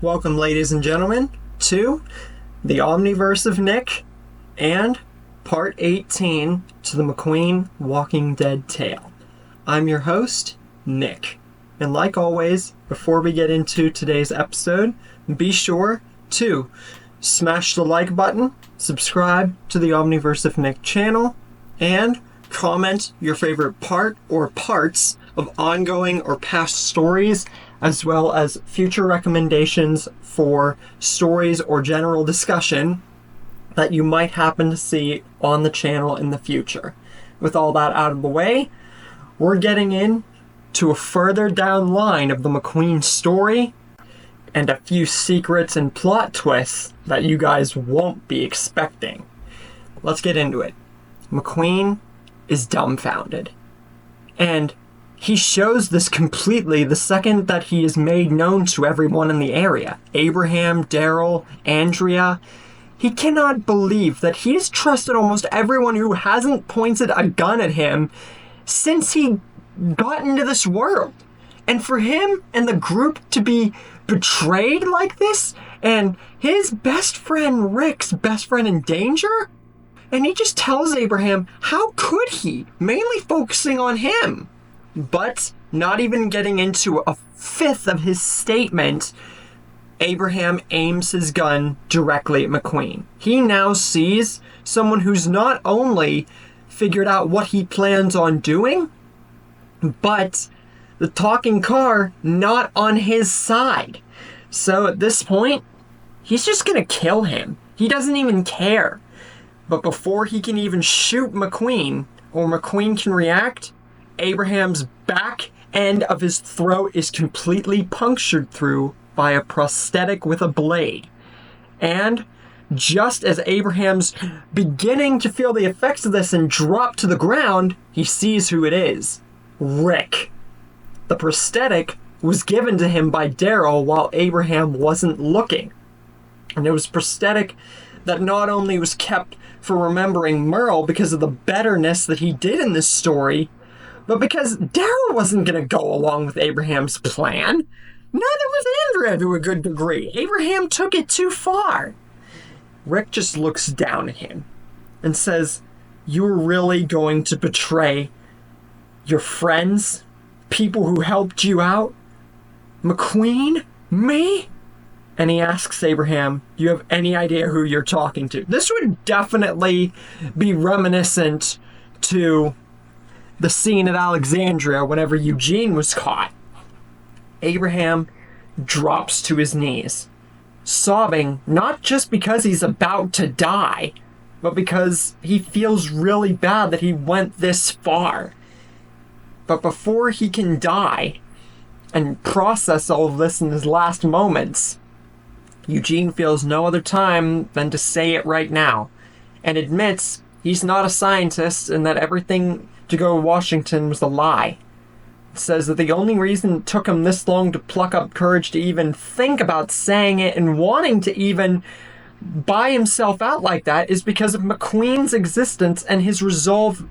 Welcome, ladies and gentlemen, to the Omniverse of Nick and Part 18 to the Mcqueen Walking Dead tale. I'm your host, Nick. And like always, before we get into today's episode, be sure to smash the like button, subscribe to the Omniverse of Nick channel, and comment your favorite part or parts of ongoing or past stories, as well as future recommendations for stories or general discussion that you might happen to see on the channel in the future. With all that out of the way, we're getting in to a further down line of the Mcqueen story and a few secrets and plot twists that you guys won't be expecting. Let's get into it. Mcqueen is dumbfounded. And he shows this completely the second that he is made known to everyone in the area. Abraham, Daryl, Andrea. He cannot believe that he has trusted almost everyone who hasn't pointed a gun at him since he got into this world. And for him and the group to be betrayed like this, and his best friend Rick's best friend in danger, and he just tells Abraham, how could he? Mainly focusing on him. But not even getting into a fifth of his statement, Abraham aims his gun directly at Mcqueen. He now sees someone who's not only figured out what he plans on doing, but the talking car not on his side. So at this point, he's just gonna kill him. He doesn't even care. But before he can even shoot Mcqueen, or Mcqueen can react, Abraham's back end of his throat is completely punctured through by a prosthetic with a blade. And just as Abraham's beginning to feel the effects of this and drop to the ground, he sees who it is. Rick. The prosthetic was given to him by Daryl while Abraham wasn't looking. And it was prosthetic that not only was kept for remembering Merle because of the betterness that he did in this story, but because Daryl wasn't going to go along with Abraham's plan. Neither was Andrea to a good degree. Abraham took it too far. Rick just looks down at him and says, "You're really going to betray your friends? People who helped you out? Mcqueen? Me?" And he asks Abraham, "Do you have any idea who you're talking to?" This would definitely be reminiscent to the scene at Alexandria whenever Eugene was caught. Abraham drops to his knees, sobbing not just because he's about to die, but because he feels really bad that he went this far. But before he can die and process all of this in his last moments, Eugene feels no other time than to say it right now, and admits he's not a scientist and that everything to go to Washington was a lie. Says that the only reason it took him this long to pluck up courage to even think about saying it and wanting to even buy himself out like that is because of Mcqueen's existence and his resolve,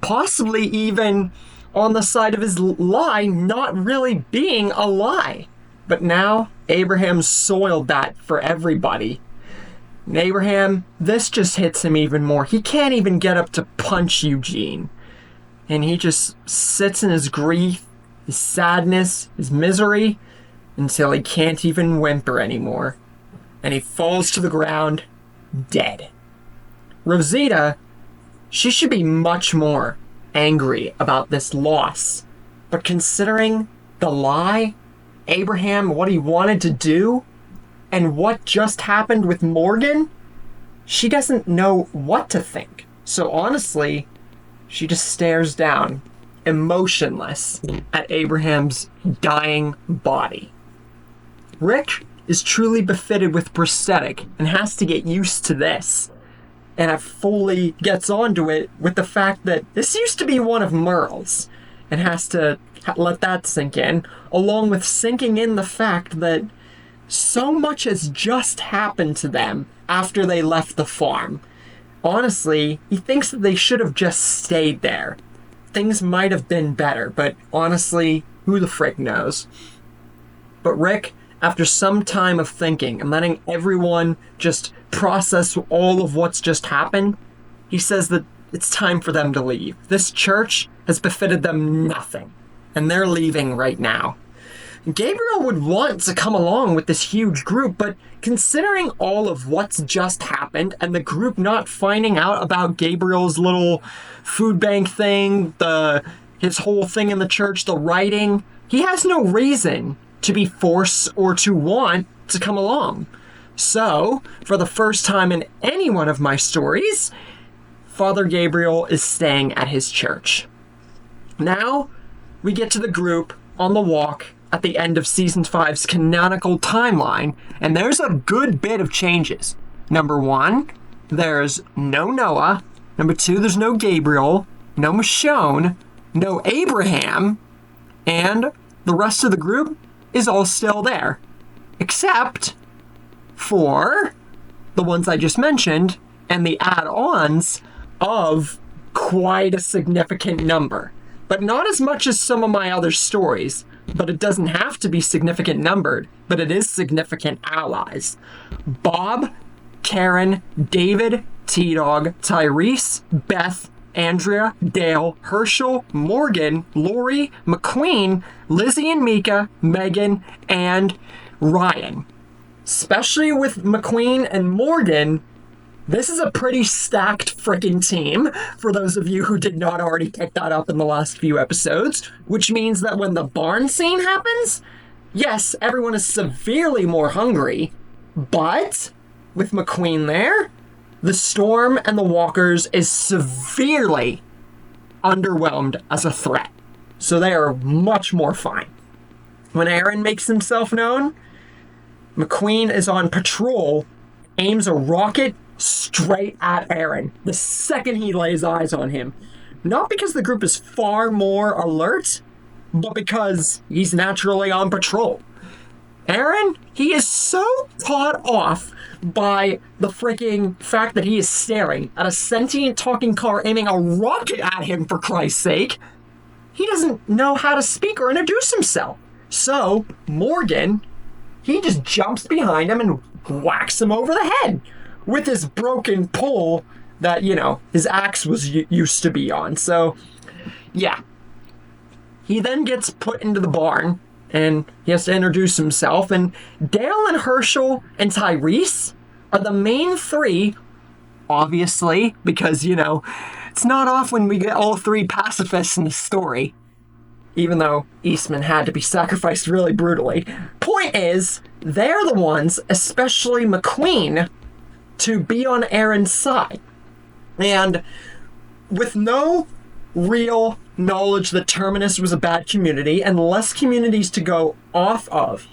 possibly even on the side of his lie not really being a lie. But now Abraham soiled that for everybody. And Abraham, this just hits him even more. He can't even get up to punch Eugene. And he just sits in his grief, his sadness, his misery, until he can't even whimper anymore. And he falls to the ground, dead. Rosita, she should be much more angry about this loss. But considering the lie, Abraham, what he wanted to do, and what just happened with Morgan, she doesn't know what to think. So honestly, she just stares down, emotionless, at Abraham's dying body. Rick is truly befitted with prosthetic and has to get used to this. And it fully gets onto it with the fact that this used to be one of Merle's, and has to let that sink in, along with sinking in the fact that so much has just happened to them after they left the farm. Honestly, he thinks that they should have just stayed there. Things might have been better, but honestly, who the frick knows? But Rick after some time of thinking and letting everyone just process all of what's just happened, he says that it's time for them to leave. This church has befitted them nothing, and they're leaving right now. Gabriel would want to come along with this huge group, but considering all of what's just happened and the group not finding out about Gabriel's little food bank thing, his whole thing in the church, the writing, he has no reason to be forced or to want to come along. So, for the first time in any one of my stories, Father Gabriel is staying at his church. Now, we get to the group on the walk at the end of Season 5's canonical timeline, and there's a good bit of changes. Number 1, there's no Noah. Number 2, there's no Gabriel, no Michonne, no Abraham, and the rest of the group is all still there. Except for the ones I just mentioned and the add-ons of quite a significant number. But not as much as some of my other stories. But it doesn't have to be significant numbered, but it is significant allies. Bob, Karen, David, T-Dog, Tyrese, Beth, Andrea, Dale, Herschel, Morgan, Lori, Mcqueen, Lizzie and Mika, Megan, and Ryan. Especially with Mcqueen and Morgan, this is a pretty stacked frickin' team, for those of you who did not already pick that up in the last few episodes, which means that when the barn scene happens, yes, everyone is severely more hungry, but with Mcqueen there, the Storm and the Walkers is severely underwhelmed as a threat, so they are much more fine. When Aaron makes himself known, Mcqueen is on patrol, aims a rocket straight at Aaron the second he lays eyes on him. Not because the group is far more alert, but because he's naturally on patrol. Aaron, he is so caught off by the freaking fact that he is staring at a sentient talking car aiming a rocket at him, for Christ's sake, he doesn't know how to speak or introduce himself. So, Morgan, he just jumps behind him and whacks him over the head with his broken pole that, his axe was used to be on. So, yeah. He then gets put into the barn, and he has to introduce himself, and Dale and Herschel and Tyrese are the main three, obviously, because, it's not often we get all three pacifists in the story, even though Eastman had to be sacrificed really brutally. Point is, they're the ones, especially Mcqueen, to be on Aaron's side. And with no real knowledge that Terminus was a bad community and less communities to go off of,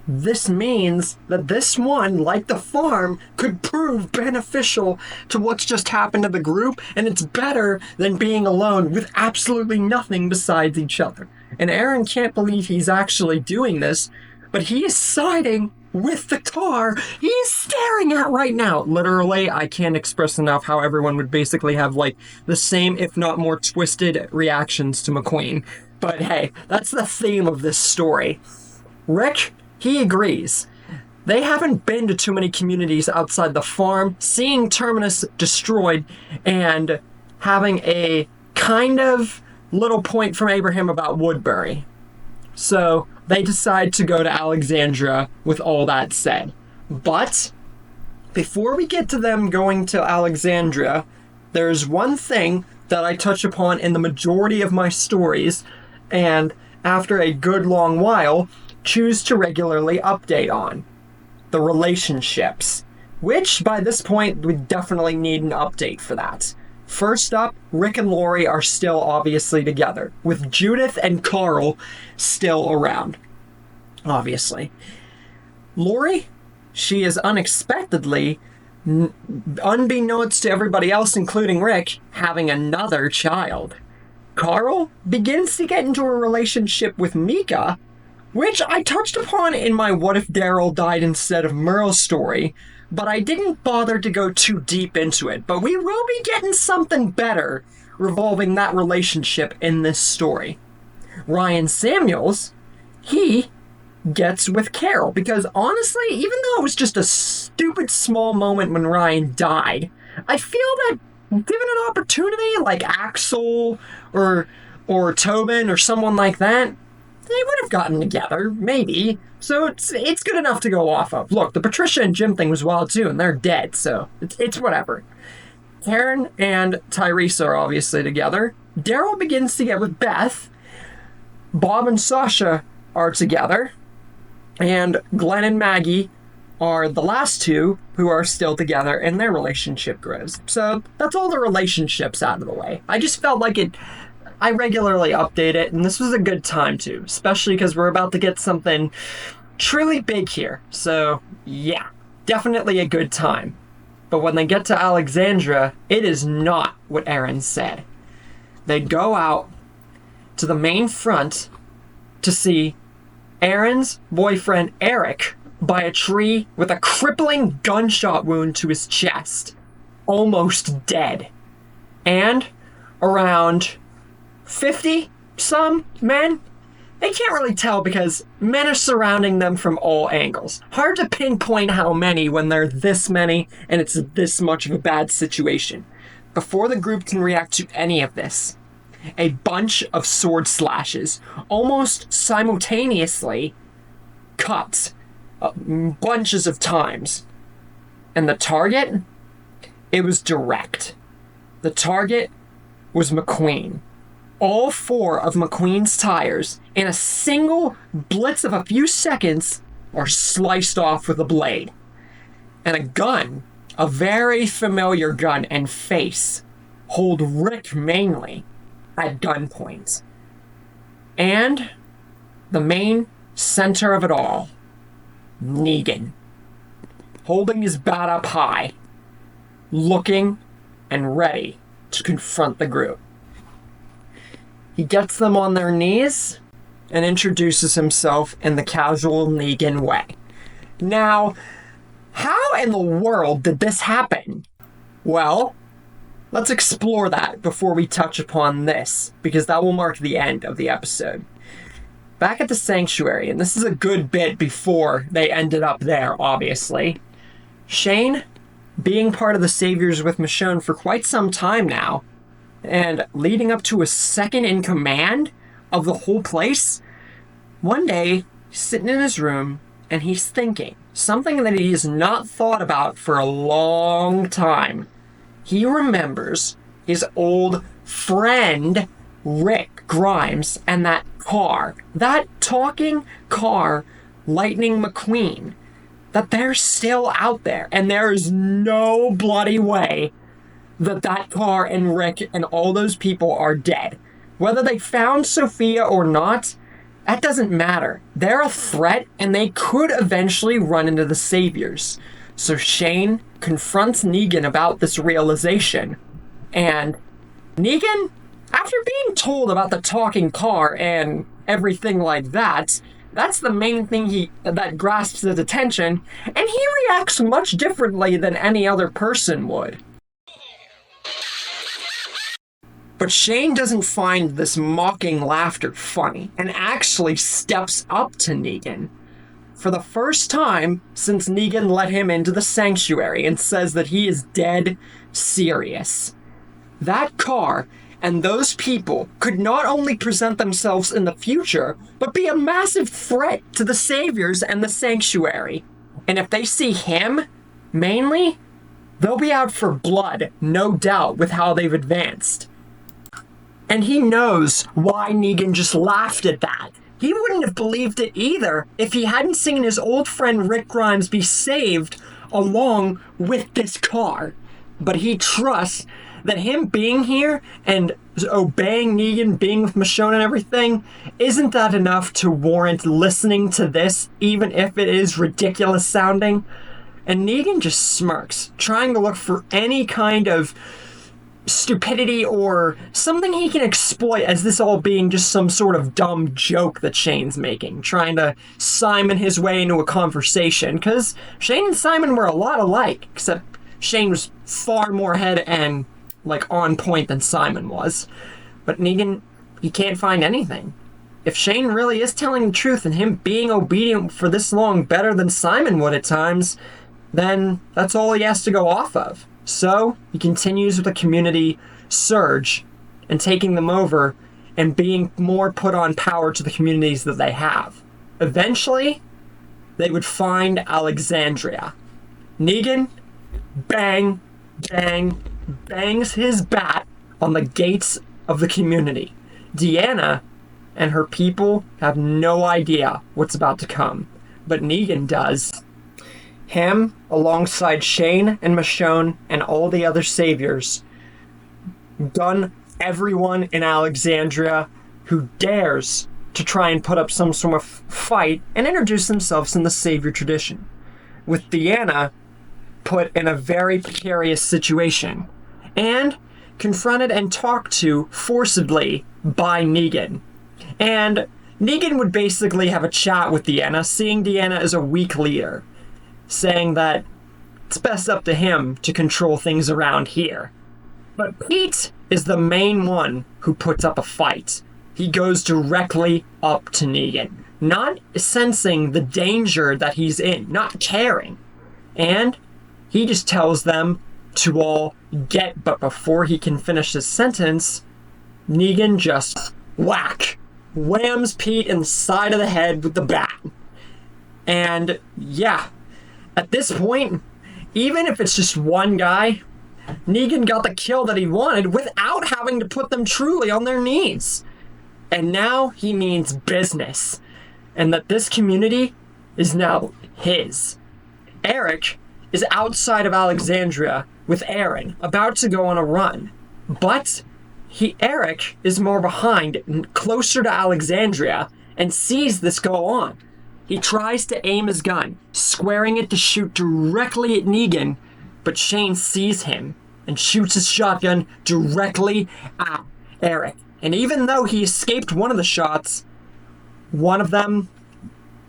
this means that this one, like the farm, could prove beneficial to what's just happened to the group, and it's better than being alone with absolutely nothing besides each other. And Aaron can't believe he's actually doing this, but he is siding with the car he's staring at right now. Literally, I can't express enough how everyone would basically have, the same, if not more twisted reactions to Mcqueen. But hey, that's the theme of this story. Rick, he agrees. They haven't been to too many communities outside the farm, seeing Terminus destroyed, and having a kind of little point from Abraham about Woodbury. So they decide to go to Alexandria with all that said. But before we get to them going to Alexandria, there's one thing that I touch upon in the majority of my stories, and after a good long while, choose to regularly update on. The relationships. Which, by this point, we definitely need an update for that. First up, Rick and Lori are still obviously together, with Judith and Carl still around. Obviously. Lori, she is unexpectedly, unbeknownst to everybody else, including Rick, having another child. Carl begins to get into a relationship with Mika, which I touched upon in my What If Daryl Died Instead of Merle story, but I didn't bother to go too deep into it. But we will be getting something better revolving that relationship in this story. Ryan Samuels, he gets with Carol, because honestly, even though it was just a stupid small moment when Ryan died, I feel that given an opportunity like Axel or Tobin or someone like that, they would have gotten together, maybe. So it's good enough to go off of. Look, the Patricia and Jim thing was wild too, and they're dead, so it's whatever. Karen and Tyrese are obviously together. Daryl begins to get with Beth. Bob and Sasha are together. And Glenn and Maggie are the last two who are still together, and their relationship grows. So that's all the relationships out of the way. I just felt like I regularly update it, and this was a good time to, especially because we're about to get something truly big here. So yeah, definitely a good time. But when they get to Alexandria, it is not what Aaron said. They go out to the main front to see Aaron's boyfriend Eric by a tree with a crippling gunshot wound to his chest, almost dead. And around 50 some men. They can't really tell because men are surrounding them from all angles. Hard to pinpoint how many when there are this many and it's this much of a bad situation. Before the group can react to any of this, a bunch of sword slashes, almost simultaneously, cut bunches of times. And the target? It was direct. The target was Mcqueen. All four of Mcqueen's tires, in a single blitz of a few seconds, are sliced off with a blade. And a gun, a very familiar gun and face, hold Rick mainly at gunpoint. And the main center of it all, Negan, holding his bat up high, looking and ready to confront the group. He gets them on their knees and introduces himself in the casual Negan way. Now, how in the world did this happen? Well, let's explore that before we touch upon this, because that will mark the end of the episode. Back at the sanctuary, and this is a good bit before they ended up there, obviously, Shane, being part of the Saviors with Michonne for quite some time now, and leading up to a second in command of the whole place, one day, he's sitting in his room, and he's thinking something that he has not thought about for a long time. He remembers his old friend, Rick Grimes, and that car, that talking car, Lightning McQueen, that they're still out there, and there is no bloody way that car and Rick and all those people are dead. Whether they found Sophia or not, that doesn't matter. They're a threat, and they could eventually run into the Saviors. So Shane confronts Negan about this realization. And Negan, after being told about the talking car and everything like that, that's the main thing that grasps his attention, and he reacts much differently than any other person would. But Shane doesn't find this mocking laughter funny, and actually steps up to Negan. For the first time since Negan let him into the sanctuary, and says that he is dead serious. That car and those people could not only present themselves in the future, but be a massive threat to the Saviors and the Sanctuary. And if they see him, mainly, they'll be out for blood, no doubt, with how they've advanced. And he knows why Negan just laughed at that. He wouldn't have believed it either if he hadn't seen his old friend Rick Grimes be saved along with this car. But he trusts that him being here and obeying Negan, being with Michonne and everything, isn't that enough to warrant listening to this, even if it is ridiculous sounding? And Negan just smirks, trying to look for any kind of stupidity or something he can exploit as this all being just some sort of dumb joke that Shane's making, trying to Simon his way into a conversation, because Shane and Simon were a lot alike, except Shane was far more head and on point than Simon was. But Negan, he can't find anything. if Shane really is telling the truth and him being obedient for this long better than Simon would at times, then that's all he has to go off of. So he continues with the community surge and taking them over and being more put on power to the communities that they have. Eventually, they would find Alexandria. Negan, bang, bang, bangs his bat on the gates of the community. Deanna and her people have no idea what's about to come, but Negan does. Him, alongside Shane and Michonne and all the other saviors, gun everyone in Alexandria who dares to try and put up some sort of fight and introduce themselves in the savior tradition, with Deanna put in a very precarious situation and confronted and talked to forcibly by Negan. And Negan would basically have a chat with Deanna, seeing Deanna as a weak leader, saying that it's best up to him to control things around here. But Pete is the main one who puts up a fight. He goes directly up to Negan, not sensing the danger that he's in, not caring. And he just tells them to all get, but before he can finish his sentence, Negan just whams Pete in the side of the head with the bat. And yeah, at this point, even if it's just one guy, Negan got the kill that he wanted without having to put them truly on their knees. And now he means business, and that this community is now his. Eric is outside of Alexandria with Aaron, about to go on a run. But Eric is more behind, closer to Alexandria, and sees this go on. He tries to aim his gun, squaring it to shoot directly at Negan, but Shane sees him and shoots his shotgun directly at Eric. And even though he escaped one of the shots, one of them,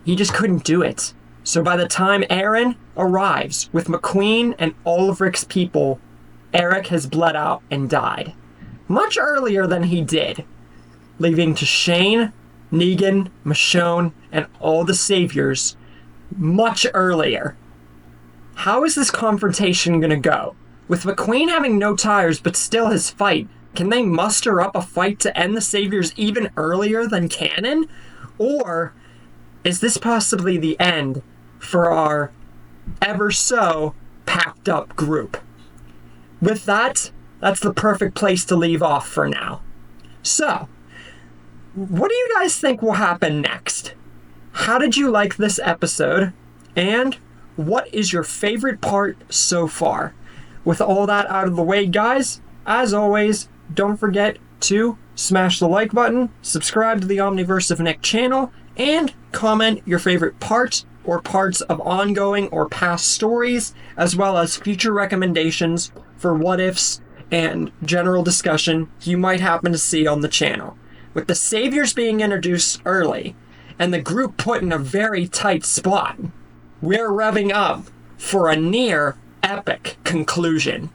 he just couldn't do it. So by the time Aaron arrives with Mcqueen and all of Rick's people, Eric has bled out and died. Much earlier than he did, leaving to Shane, Negan, Michonne, and all the saviors much earlier. How is this confrontation gonna go? With Mcqueen having no tires but still his fight, can they muster up a fight to end the saviors even earlier than canon? Or is this possibly the end for our ever so packed up group? With that, that's the perfect place to leave off for now. So, what do you guys think will happen next? How did you like this episode? And what is your favorite part so far? With all that out of the way, guys, as always, don't forget to smash the like button, subscribe to the Omniverse of Nick channel, and comment your favorite part or parts of ongoing or past stories, as well as future recommendations for what-ifs and general discussion you might happen to see on the channel. With the saviors being introduced early, and the group put in a very tight spot, we're revving up for a near epic conclusion.